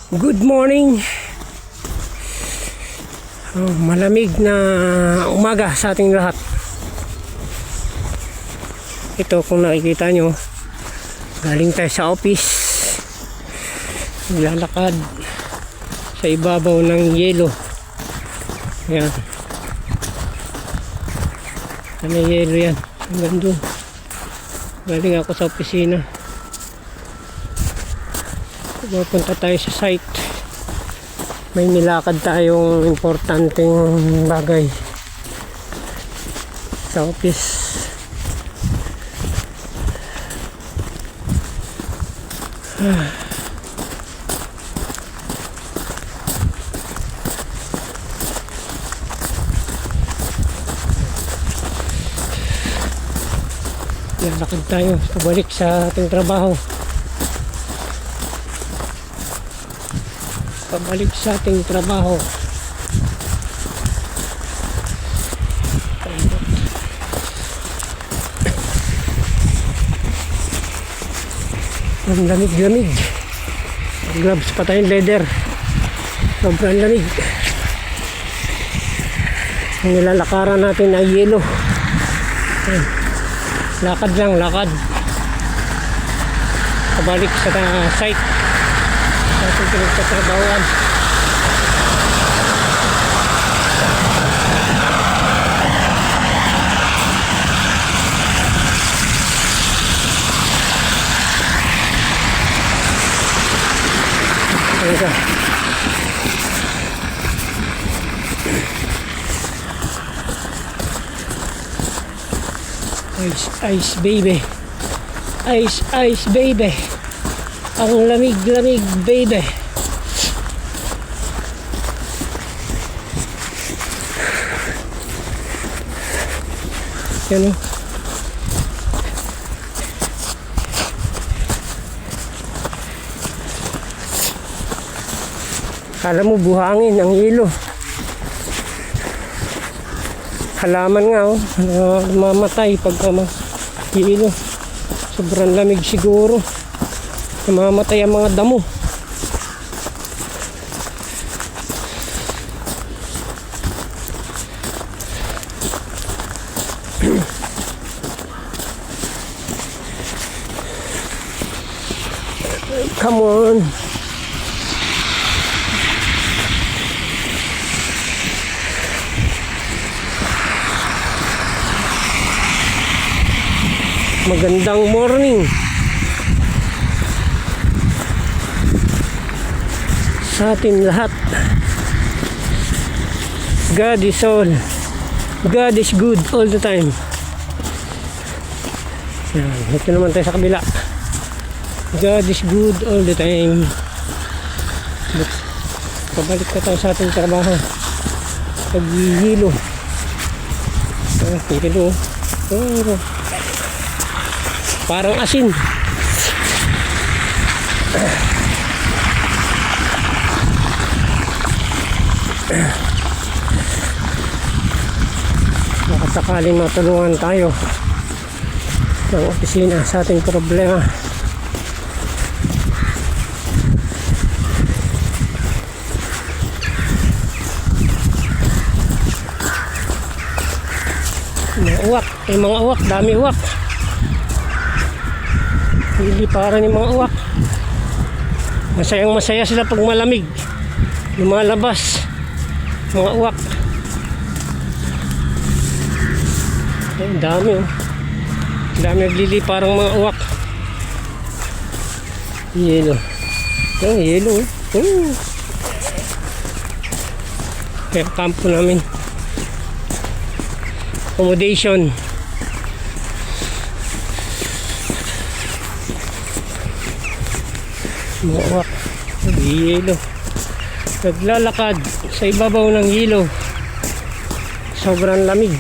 Good morning. Malamig na umaga sa ating lahat. Ito kung nakikita nyo, galing tayo sa office, naglalakad sa ibabaw ng yelo. Yan, may yelo yan hanggang dun. Galing ako sa opisina, pupunta tayo sa site. May nilakad tayong importanteng bagay sa office. Nilakad tayo pabalik sa ating trabaho. Pabalik sa ating trabaho. Ang lamig-lamig. Gloves pa tayong leather. Sobrang lamig. Ang nilalakaran natin ay yelo. Lakad lang, lakad. Pabalik sa site. Sa ating pinagtatrabahoan. Ayan. Ice, ice baby. Ice, ice baby. Ang lamig-lamig baby. Yan o. Kala mo buhangin ang ilo. Halaman nga o. Mamatay pagka ilo. Sobrang lamig siguro. Mamamatay ang mga damo. Come on. Magandang morning sa ating lahat. God is all. God is good all the time. Yan, ito naman tayo sa kabila. God is good all the time. Pabalik na tayo sa ating trabaho. Paghihilo. Hilo. Parang asin. Nakasakaling matulungan tayo ng opisina sa ating problema. Mga uwak, yung mga uwak, dami uwak. Hindi para ni mga uwak. Masayang masaya sila pag malamig. Lumalabas mga uwak. Ay, dami oh. Dami naglili parang mga uwak. Yelo. Yung yelo oh. Kaya kampo namin. Accommodation. Mga uwak. Yelo. Naglalakad sa ibabaw ng yelo. Sobrang lamig.